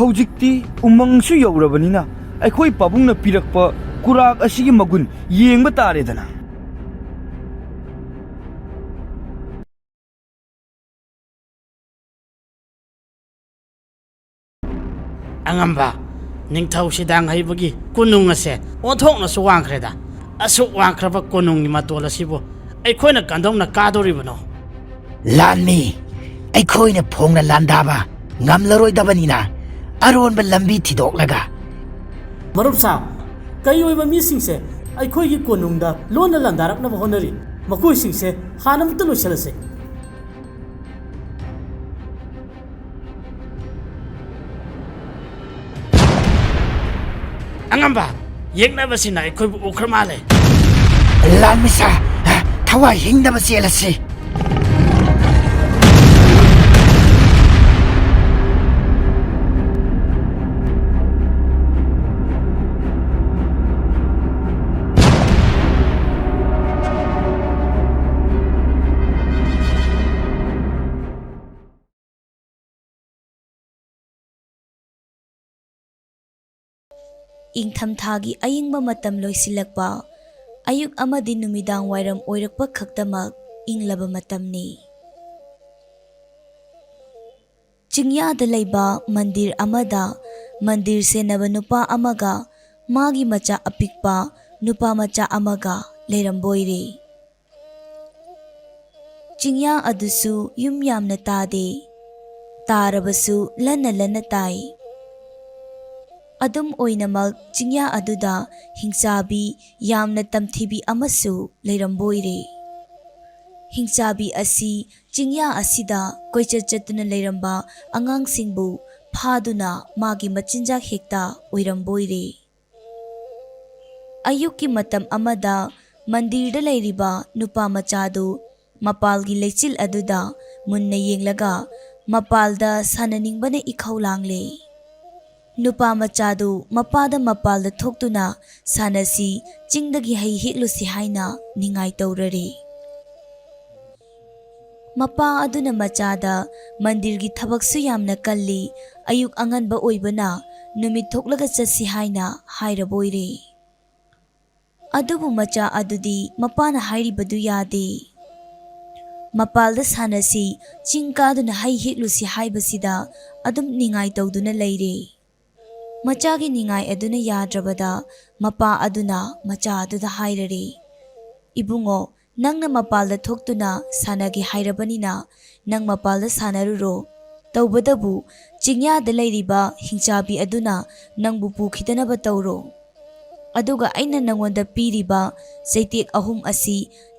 ꯍꯧꯖꯤꯛꯇꯤ ꯎꯃꯪꯁꯨ ꯌꯧꯔꯕꯅꯤꯅ ꯑꯩꯈꯣꯏ ꯄꯥꯕꯨꯡꯅ ꯄꯤꯔꯛꯄ ꯀꯨꯔꯥꯛ ꯑꯁꯤꯒꯤ ꯃꯒꯨꯟ ꯌꯦꯡꯕ ꯇꯥꯔꯦꯗꯅ. ꯑꯉꯝꯕ ꯅꯤꯡꯊꯧ ꯁꯤꯗꯥꯡ ꯍꯩꯕꯒꯤ ꯀꯣꯅꯨꯡ ꯑꯁꯦ ꯑꯣꯟꯊꯣꯛꯅꯁꯨ ꯋꯥꯡꯈ꯭ꯔꯦꯗ. ꯑꯁꯨꯛ ꯋꯥꯡꯈ꯭ꯔꯕ ꯀꯣꯅꯨꯡꯒꯤ ꯃꯇꯣꯜ ꯑꯁꯤꯕꯨ ꯑꯩꯈꯣꯏꯅ ꯀꯟꯗꯧꯅ ꯀꯥꯗꯣꯔꯤꯕꯅꯣ? ꯂꯥꯟꯃꯤ, ꯑꯩꯈꯣꯏꯅ ꯐꯣꯡꯅ ꯂꯥꯟꯗꯥꯕ ꯉꯝꯂꯔꯣꯏꯗꯕꯅꯤꯅ ꯑꯔꯣꯟꯕ ꯂꯝꯕꯤ ꯊꯤꯗꯣꯛꯂꯒ. ꯃꯔꯨꯞꯁꯥ, ꯀꯩ ꯑꯣꯏꯕ ꯃꯤꯁꯤꯡꯁꯦ ꯑꯩꯈꯣꯏꯒꯤ ꯀꯣꯅꯨꯡꯗ ꯂꯣꯟꯅ ꯂꯥꯟꯗꯥꯔꯛꯅꯕ ꯍꯣꯠꯅꯔꯤ. ꯃꯈꯣꯏꯁꯤꯡꯁꯦ ꯍꯥꯟꯅ ꯑꯃꯨꯛꯇ ꯂꯣꯏꯁꯤꯜꯂꯁꯦ. ꯑꯉꯝꯕ, ꯌꯦꯛꯅꯕꯁꯤꯅ ꯑꯩꯈꯣꯏꯕꯨ ꯎꯈ꯭ꯔ ꯃꯥꯜꯂꯦ. ꯂꯥꯟꯃꯤꯁꯥ, ꯊꯋꯥꯏ ꯍꯤꯡꯅꯕ ꯆꯦꯜꯂꯁꯤ. ꯏꯪꯊꯝꯊꯥꯒꯤ ꯑꯏꯪꯕ ꯃꯇꯝ ꯂꯣꯏꯁꯤꯜꯂꯛꯄ, ꯑꯌꯨꯛ ꯑꯃꯗꯤ ꯅꯨꯃꯤꯗꯥꯡ ꯋꯥꯏꯔꯝ ꯑꯣꯏꯔꯛꯄ ꯈꯛꯇꯃꯛ ꯏꯪꯂꯕ ꯃꯇꯝꯅꯤ. ꯆꯤꯡꯌꯥꯗ ꯂꯩꯕ ꯃꯟꯗꯤꯔ ꯑꯃꯗ ꯃꯟꯗꯤꯔ ꯁꯦꯟꯅꯕ ꯅꯨꯄꯥ ꯑꯃꯒ ꯃꯥꯒꯤ ꯃꯆꯥ ꯑꯄꯤꯛꯄ ꯅꯨꯄꯥ ꯃꯆꯥ ꯑꯃꯒ ꯂꯩꯔꯝꯕꯣꯏꯔꯦ. ꯆꯤꯡꯌꯥ ꯑꯗꯨꯁꯨ ꯌꯨꯝ ꯌꯥꯝꯅ ꯇꯥꯗꯦ, ꯇꯥꯔꯕꯁꯨ ꯂꯟꯅ ꯂꯟꯅ ꯇꯥꯏ. ꯑꯗꯨꯝ ꯑꯣꯏꯅꯃꯛ ꯆꯤꯡꯌꯥ ꯑꯗꯨꯗ ꯍꯤꯡꯆꯥꯕꯤ ꯌꯥꯝꯅ ꯇꯝꯊꯤꯕꯤ ꯑꯃꯁꯨ ꯂꯩꯔꯝꯕꯣꯏꯔꯦ. ꯍꯤꯡꯆꯥꯕꯤ ꯑꯁꯤ ꯆꯤꯡꯌꯥ ꯑꯁꯤꯗ ꯀꯣꯏꯆꯠ ꯆꯠꯇꯨꯅ ꯂꯩꯔꯝꯕ ꯑꯉꯥꯡꯁꯤꯡꯕꯨ ꯐꯥꯗꯨꯅ ꯃꯥꯒꯤ ꯃꯆꯤꯟꯖꯥꯛ ꯍꯦꯛꯇ ꯑꯣꯏꯔꯝꯕꯣꯏꯔꯦ. ꯑꯌꯨꯛꯀꯤ ꯃꯇꯝ ꯑꯃꯗ ꯃꯟꯗꯤꯔꯗ ꯂꯩꯔꯤꯕ ꯅꯨꯄꯥ ꯃꯆꯥꯗꯨ ꯃꯄꯥꯜꯒꯤ ꯂꯩꯆꯤꯜ ꯑꯗꯨꯗ ꯃꯨꯟꯅ ꯌꯦꯡꯂꯒ ꯃꯄꯥꯜꯗ ꯁꯥꯟꯅꯅꯤꯡꯕꯅ ꯏꯈꯧ ꯂꯥꯡꯂꯦ. ꯅꯨꯄꯥ ꯃꯆꯥꯗꯨ ꯃꯄꯥꯗ ꯃꯄꯥꯜꯗ ꯊꯣꯛꯇꯨꯅ ꯁꯥꯟꯅꯁꯤ, ꯆꯤꯡꯗꯒꯤ ꯍꯩ ꯍꯦꯛꯂꯨꯁꯤ ꯍꯥꯏꯅ ꯅꯤꯡꯉꯥꯏ ꯇꯧꯔꯔꯦ. ꯃꯄꯥ ꯑꯗꯨꯅ ꯃꯆꯥꯗ ꯃꯟꯗꯤꯔꯒꯤ ꯊꯕꯛꯁꯨ ꯌꯥꯝꯅ ꯀꯜꯂꯤ, ꯑꯌꯨꯛ ꯑꯉꯟꯕ ꯑꯣꯏꯕꯅ ꯅꯨꯃꯤꯠ ꯊꯣꯛꯂꯒ ꯆꯠꯁꯤ ꯍꯥꯏꯅ ꯍꯥꯏꯔꯕꯣꯏꯔꯦ. ꯑꯗꯨꯕꯨ ꯃꯆꯥ ꯑꯗꯨꯗꯤ ꯃꯄꯥꯅ ꯍꯥꯏꯔꯤꯕꯗꯨ ꯌꯥꯗꯦ. ꯃꯄꯥꯜꯗ ꯁꯥꯟꯅꯁꯤ, ꯆꯤꯡ ꯀꯥꯗꯨꯅ ꯍꯩ ꯍꯦꯛꯂꯨꯁꯤ ꯍꯥꯏꯕꯁꯤꯗ ꯑꯗꯨꯝ ꯅꯤꯡꯉꯥꯏ ꯇꯧꯗꯨꯅ ꯂꯩꯔꯦ. ꯃꯆꯥꯒꯤ ꯅꯤꯡꯉꯥꯏ ꯑꯗꯨꯅ ꯌꯥꯗ꯭ꯔꯕꯗ ꯃꯄꯥ ꯑꯗꯨꯅ ꯃꯆꯥ ꯑꯗꯨꯗ ꯍꯥꯏꯔꯔꯦ. ꯏꯕꯨꯡꯉꯣ, ꯅꯪꯅ ꯃꯄꯥꯜꯗ ꯊꯣꯛꯇꯨꯅ ꯁꯥꯟꯅꯒꯦ ꯍꯥꯏꯔꯕꯅꯤꯅ ꯅꯪ ꯃꯄꯥꯜꯗ ꯁꯥꯟꯅꯔꯨꯔꯣ. ꯇꯧꯕꯗꯕꯨ ꯆꯤꯡꯌꯥꯗ ꯂꯩꯔꯤꯕ ꯍꯤꯡꯆꯥꯕꯤ ꯑꯗꯨꯅ ꯅꯪꯕꯨ ꯄꯨꯈꯤꯗꯅꯕ ꯇꯧꯔꯣ. ꯑꯗꯨꯒ ꯑꯩꯅ ꯅꯪꯉꯣꯟꯗ ꯄꯤꯔꯤꯕ ꯆꯩꯇꯦꯛ 3 ꯑꯁꯤ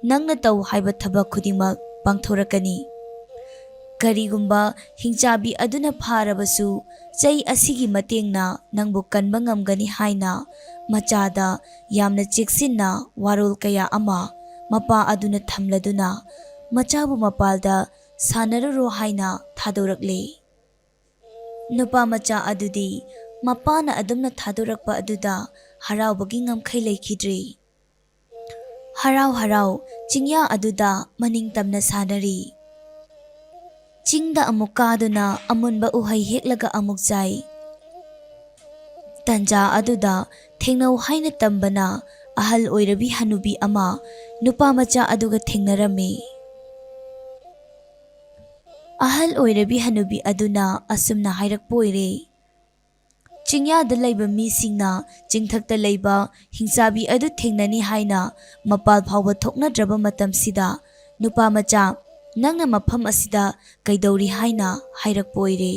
ꯅꯪꯅ ꯇꯧ ꯍꯥꯏꯕ ꯊꯕꯛ ꯈꯨꯗꯤꯡꯃꯛ ꯄꯥꯡꯊꯣꯔꯛꯀꯅꯤ. ꯀꯔꯤꯒꯨꯝꯕ ꯍꯤꯡꯆꯥꯕꯤ ꯑꯗꯨꯅ ꯐꯥꯔꯕꯁꯨ ꯆꯩ ꯑꯁꯤꯒꯤ ꯃꯇꯦꯡꯅ ꯅꯪꯕꯨ ꯀꯟꯕ ꯉꯝꯒꯅꯤ ꯍꯥꯏꯅ ꯃꯆꯥꯗ ꯌꯥꯝꯅ ꯆꯦꯛꯁꯤꯟꯅ ꯋꯥꯔꯣꯜ ꯀꯌꯥ ꯑꯃ ꯃꯄꯥ ꯑꯗꯨꯅ ꯊꯝꯂꯗꯨꯅ ꯃꯆꯥꯕꯨ ꯃꯄꯥꯜꯗ ꯁꯥꯟꯅꯔꯨꯔꯣ ꯍꯥꯏꯅ ꯊꯥꯗꯣꯔꯛꯂꯦ. ꯅꯨꯄꯥ ꯃꯆꯥ ꯑꯗꯨꯗꯤ ꯃꯄꯥꯅ ꯑꯗꯨꯝꯅ ꯊꯥꯗꯣꯔꯛꯄ ꯑꯗꯨꯗ ꯍꯔꯥꯎꯕꯒꯤ ꯉꯝꯈꯩ ꯂꯩꯈꯤꯗ꯭ꯔꯦ. ꯍꯔꯥꯎ ꯍꯔꯥꯎ ꯆꯤꯡꯌꯥ ꯑꯗꯨꯗ ꯃꯅꯤꯡ ꯇꯝꯅ ꯁꯥꯟꯅꯔꯤ. ꯆꯤꯡꯗ ꯑꯃꯨꯛ ꯀꯥꯗꯨꯅ ꯑꯃꯨꯟꯕ ꯎꯍꯩ ꯍꯦꯛꯂꯒ ꯑꯃꯨꯛ ꯆꯥꯏ. ꯇꯟꯖꯥ ꯑꯗꯨꯗ ꯊꯦꯡꯅꯧ ꯍꯥꯏꯅ ꯇꯝꯕꯅ ꯑꯍꯜ ꯑꯣꯏꯔꯕꯤ ꯍꯅꯨꯕꯤ ꯑꯃ ꯅꯨꯄꯥ ꯃꯆꯥ ꯑꯗꯨꯒ ꯊꯦꯡꯅꯔꯝꯃꯤ. ꯑꯍꯜ ꯑꯣꯏꯔꯕꯤ ꯍꯅꯨꯕꯤ ꯑꯗꯨꯅ ꯑꯁꯨꯝꯅ ꯍꯥꯏꯔꯛꯄꯣꯏꯔꯦ. ꯆꯤꯡꯌꯥꯗ ꯂꯩꯕ ꯃꯤꯁꯤꯡꯅ ꯆꯤꯡꯊꯛꯇ ꯂꯩꯕ ꯍꯤꯡꯆꯥꯕꯤ ꯑꯗꯨ ꯊꯦꯡꯅꯅꯤ ꯍꯥꯏꯅ ꯃꯄꯥꯜ ꯐꯥꯎꯕ ꯊꯣꯛꯅꯗ꯭ꯔꯕ ꯃꯇꯝꯁꯤꯗ ꯅꯨꯄꯥ ꯃꯆꯥ, ꯅꯪꯅ ꯃꯐꯝ ꯑꯁꯤꯗ ꯀꯩꯗꯧꯔꯤ ꯍꯥꯏꯅ ꯍꯥꯏꯔꯛꯄꯣꯏꯔꯦ.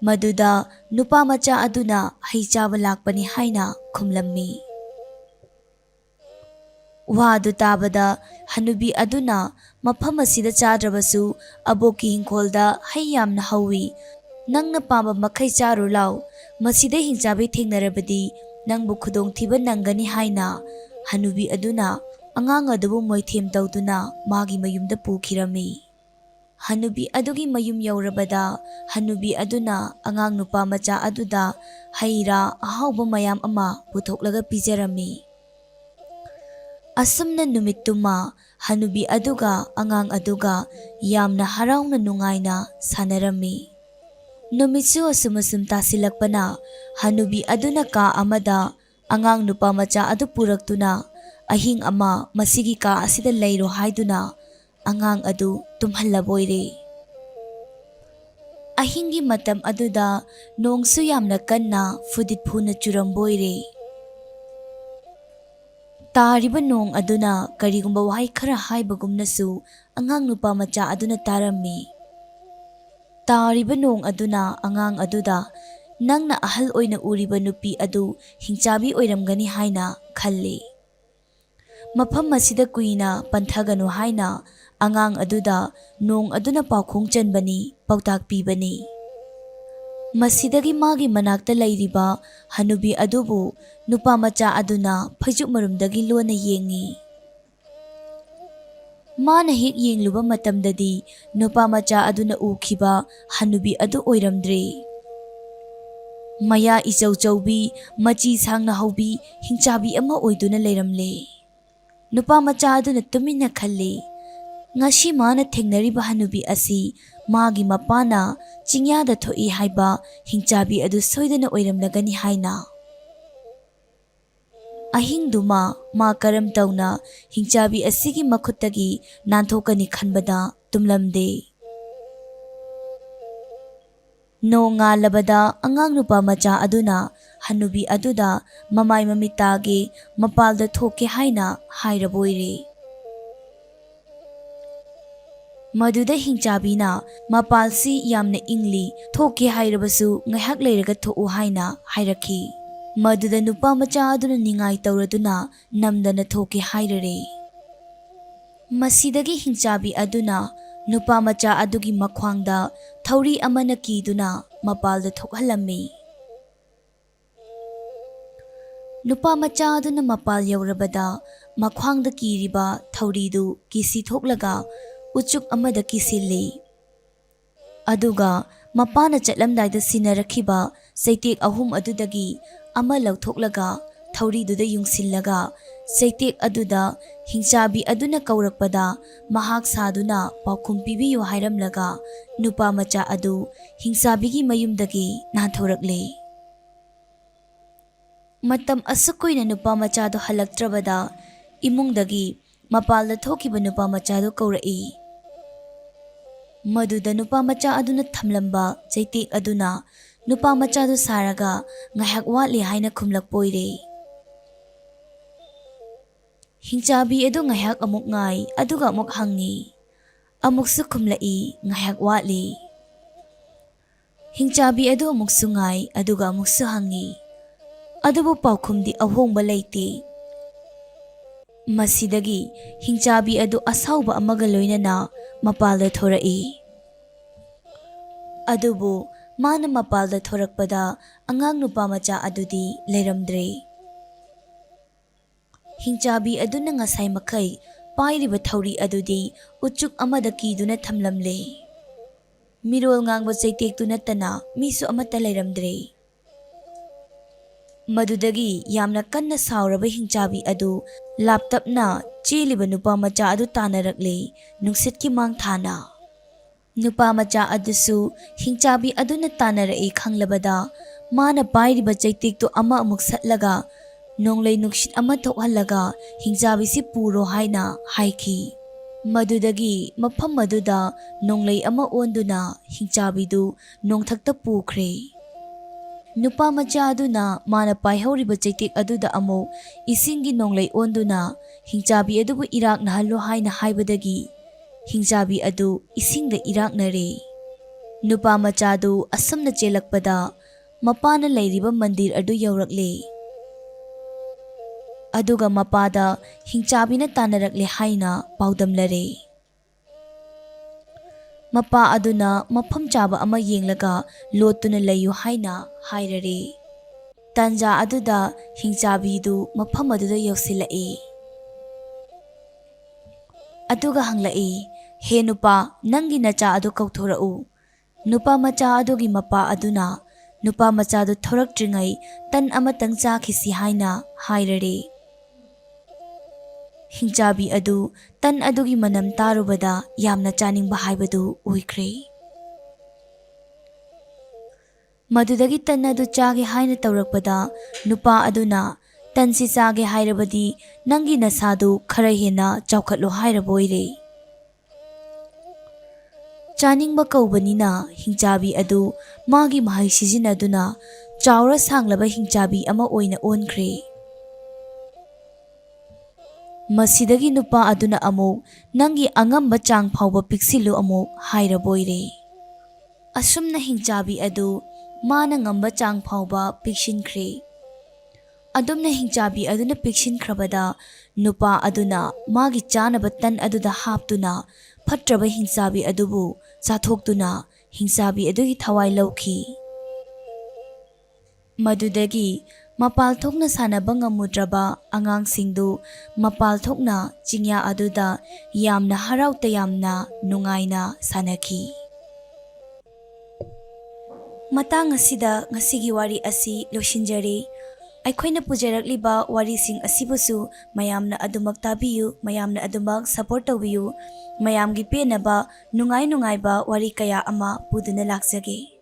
ꯃꯗꯨꯗ ꯅꯨꯄꯥ ꯃꯆꯥ ꯑꯗꯨꯅ ꯍꯩ ꯆꯥꯕ ꯂꯥꯛꯄꯅꯤ ꯍꯥꯏꯅ ꯈꯨꯝꯂꯝꯃꯤ. ꯋꯥꯗꯨ ꯇꯥꯕꯗ ꯍꯅꯨꯕꯤ ꯑꯗꯨꯅ ꯃꯐꯝ ꯑꯁꯤꯗ ꯆꯥꯗ꯭ꯔꯕꯁꯨ ꯑꯕꯣꯛꯀꯤ ꯍꯤꯡꯈꯣꯜꯗ ꯍꯩ ꯌꯥꯝꯅ ꯍꯧꯏ, ꯅꯪꯅ ꯄꯥꯝꯕ ꯃꯈꯩ ꯆꯥꯔꯨ ꯂꯥꯎ, ꯃꯁꯤꯗ ꯍꯤꯡꯆꯥꯕꯤ ꯊꯦꯡꯅꯔꯕꯗꯤ ꯅꯪꯕꯨ ꯈꯨꯗꯣꯡꯊꯤꯕ ꯅꯪꯒꯅꯤ ꯍꯥꯏꯅ ꯍꯅꯨꯕꯤ ꯑꯗꯨꯅ ꯑꯉꯥꯡ ꯑꯗꯨꯕు ꯃꯣꯏꯊꯦꯝ ꯇꯧꯗꯨꯅ ꯃꯥꯒꯤ ꯃꯌꯨꯝꯗ ꯄꯨꯈꯤꯔꯝꯃꯤ. ꯍꯅꯨꯕꯤ ꯑꯗꯨꯒꯤ ꯃꯌꯨꯝ ꯌꯧꯔꯕꯗ ꯍꯅꯨꯕꯤ ꯑꯗꯨꯅ ꯑꯉꯥꯡ ꯅꯨꯄꯥ ꯃꯆꯥ ꯑꯗꯨꯗ ꯍꯩ ꯔꯥ ꯑꯍꯥꯎꯕ ꯃꯌꯥꯝ ꯑꯃ ꯄꯨꯊꯣꯛꯂꯒ ꯄꯤꯖꯔꯝꯃꯤ. ꯑꯁꯨꯝꯅ ꯅꯨꯃꯤꯠꯇꯨꯃ ꯍꯅꯨꯕꯤ ꯑꯗꯨꯒ ꯑꯉꯥꯡ ꯑꯗꯨꯒ ꯌꯥꯝꯅ ꯍꯔꯥꯎꯅ ꯅꯨꯡꯉꯥꯏꯅ ꯁꯥꯟꯅꯔꯝꯃꯤ. Numitsu asum tasilakpana hanubi aduna ka amada angang nupa macha adu puraktuna ahing ama masigi ka asida leiro haiduna angang adu tumhallaboire. Ahingi matam aduda nongsu yamna kanna fudit phuna churamboire. Tariba nong aduna karigumba wahai khara haibagumnasu angang nupa macha aduna tarami. Tariba nong aduna angang aduda nangna ahal oina uriba nupi adu hingchabi oiramgani haina khalli. Mafam masida kuina panthaganu haina angang aduda nong aduna paukhong chanbani pautak pibani. Masidagi magi manakta lairiba hanubi adubu nupa macha aduna phajuk marumdagi lona yengi. Mana hik yengluba matamdadi nupa macha aduna ukhiba hanubi adu oiramdre. Maya ichau chaubi machi sangna haubi hingchabi ama oiduna leiramle. Nupa macha aduna tumina khalli. Ngashi mana thengnariba hanubi asi magi mapana chingyada thoi haiba hingchabi adu soidana oiramlagani haina. Ahingduma ma karam tauna hingchabi asigi makhutagi nanthokani khanbada tumlamde. Nonga labada angang nupa macha aduna hanubi aduda mamai mamitage mapalda thoke haina hairaboire. Maduda hingchabina mapalsi yamna ingli thoke hairabasu ngahak leiraga tho'u haina hairakhi. Maduda nupa macha aduna ningai tauraduna namdana thoke hairare. Masidagi hingchabi aduna nupa macha adugi makhwangda thauri amana kiduna mapalda thokhalammi. Nupa macha aduna mapal yaurabada makhwangda kiriba thauridu kisi thoklaga uchuk amada kisilli. Aduga mapana chatlamdaida sinarakhiba saitek ahum adudagi ama lauthoklaga thauriduda yungsillaga saitek aduda hingchabi aduna kaurakpada mahak saduna paukhum pibiyo hairamlaga nupa macha adu hingchabigi mayumdagi nanthorakle. Matam asukoina nupa macha do halaktrabada imungdagi mapalda thokiba nupa macha do kaurai. Maduda nupa macha aduna thamlamba chaitek aduna nupa macha do saraga ngahak watli haina khumlakpoire. Hingchabi adu ngahak amuk ngai aduga amuk hangi. Amuksu khumlai ngahak watli. Hingchabi adu amuk sungai aduga amuksu hangi. Adubu paukhumdi ahongba leite. Masidagi hingchabi adu asauba amaga loinana mapalda thorai. Adubu mana mapalda thorakpada angang nupa macha adudi leiramdre. Hingchabi aduna ngasai makai pairiba thauri adudi uchuk amada kiduna thamlamle. Mirol ngangba chaitek tu natana misu amata leiramdre. Madudagi yamna kanna sauraba hingchabi adu laptapna cheliba nupa macha adu tanarakle nungsit ki mang thana. Nupa macha adusu hingchabi aduna tanarai khanglabada mana pairiba chaitek tu ama amuk satlaga nonglei nukshit ama thokhalaga hingchabi si puro haina haiki. Madudagi mafam maduda nonglei ama onduna hingchabi du nongthakta pukhre. Nupa macha aduna mana paihoriba chaitek aduda amo isingi nonglei onduna hingchabi adubu irak nahallo haina haibadagi hingchabi adu isingda irak nare. Nupa macha du asamna chelakpada mapana leiriba mandir adu yaurakle. Aduga mapada hingchabina tanarakle haina paudamlare. Mapa aduna mafam chaba ama yenglaga lotuna layu haina hairare. Tanja aduda hingchabi du mafam aduda yausilai. Aduga hanglai, he nupa nangi nacha adu kauthorau. Nupa macha adugi mapa aduna nupa macha du thorak tringai tan amatang chakhisi haina hairare. Hingchabi adu tan adugi manam tarubada yamna chaningba haibadu uikre. ꯃꯗꯨꯗꯒꯤ ꯇꯟ ꯑꯗꯨ ꯆꯥꯒꯦ ꯍꯥꯏꯅ ꯇꯧꯔꯛꯄꯗ ꯅꯨꯄꯥ ꯑꯗꯨꯅ ꯇꯟꯁꯤ ꯆꯥꯒꯦ ꯍꯥꯏꯔꯕꯗꯤ ꯅꯪꯒꯤ ꯅꯁꯥꯗꯨ ꯈꯔ ꯍꯦꯟꯅ ꯆꯥꯎꯈꯠꯂꯣ ꯍꯥꯏꯔꯕ ꯑꯣꯏꯔꯦ꯫ ꯆꯥꯅꯤꯡꯕ ꯀꯧꯕꯅꯤꯅ ꯍꯤꯡꯆꯥꯕꯤ ꯑꯗꯨ ꯃꯥꯒꯤ ꯃꯍꯩ ꯁꯤꯖꯤꯟꯅꯗꯨꯅ ꯆꯥꯎꯔ ꯁꯥꯡꯂꯕ ꯍꯤꯡꯆꯥꯕꯤ ꯑꯃ ꯑꯣꯏꯅ ꯑꯣꯟꯈ꯭ꯔꯦ꯫ ꯃꯁꯤꯗꯒꯤ ꯅꯨꯄꯥ ꯑꯗꯨꯅ ꯑꯃꯨꯛ ꯅꯪꯒꯤ ꯑꯉꯝꯕ ꯆꯥꯡ ꯐꯥꯎꯕ ꯄꯤꯛꯁꯤꯜꯂꯨ ꯑꯃꯨꯛ ꯍꯥꯏꯔꯕ ꯑꯣꯏꯔꯦ꯫ ꯑꯁꯨꯝꯅ ꯍꯤꯡꯆꯥꯕꯤ ꯑꯗꯨ ꯃꯥꯅ ꯉꯝꯕ ꯆꯥꯡ ꯐꯥꯎꯕ ꯄꯤꯛꯁꯤꯟꯈ꯭ꯔꯦ꯫ ꯑꯗꯨꯝꯅ ꯍꯤꯡꯆꯥꯕꯤ ꯑꯗꯨꯅ ꯄꯤꯛꯁꯤꯟꯈ꯭ꯔꯕꯗ ꯅꯨꯄꯥ ꯑꯗꯨꯅ ꯃꯥꯒꯤ ꯆꯥꯅꯕ ꯇꯟ ꯑꯗꯨꯗ ꯍꯥꯞꯇꯨꯅ ꯐꯠꯇ꯭ꯔꯕ ꯍꯤꯡꯆꯥꯕꯤ ꯑꯗꯨꯕꯨ ꯆꯥꯊꯣꯛꯇꯨꯅ ꯍꯤꯡꯆꯥꯕꯤ ꯑꯗꯨꯒꯤ ꯊꯋꯥꯏ ꯂꯧꯈꯤ꯫ ꯃꯗꯨꯗꯒꯤ ꯃꯄꯥꯜ ꯊꯣꯛꯅ ꯁꯥꯟꯅꯕ ꯉꯝꯃꯨꯗ꯭ꯔꯕ ꯑꯉꯥꯡꯁꯤꯡꯗꯨ ꯃꯄꯥꯜ ꯊꯣꯛꯅ ꯆꯤꯡꯌꯥ ꯑꯗꯨꯗ ꯌꯥꯝꯅ ꯍꯔꯥꯎ ꯇꯌꯥꯝꯅ ꯅꯨꯡꯉꯥꯏꯅ ꯁꯥꯟꯅꯈꯤ꯫ ꯃꯇꯥꯡ ꯑꯁꯤꯗ ꯉꯁꯤꯒꯤ ꯋꯥꯔꯤ ꯑꯁꯤ ꯂꯣꯏꯁꯤꯟꯖꯔꯦ꯫ ꯑꯩꯈꯣꯏꯅ ꯄꯨꯖꯔꯛꯂꯤꯕ ꯋꯥꯔꯤꯁꯤꯡ ꯑꯁꯤꯕꯨꯁꯨ ꯃꯌꯥꯝꯅ ꯑꯗꯨꯃꯛ ꯇꯥꯕꯤꯌꯨ, ꯃꯌꯥꯝꯅ ꯑꯗꯨꯃꯛ ꯁꯄꯣꯔꯠ ꯇꯧꯕꯤꯌꯨ꯫ ꯃꯌꯥꯝꯒꯤ ꯄꯦꯟꯅꯕ ꯅꯨꯡꯉꯥꯏꯕ ꯋꯥꯔꯤ ꯀꯌꯥ ꯑꯃ ꯄꯨꯗꯨꯅ ꯂꯥꯛꯆꯒꯦ꯫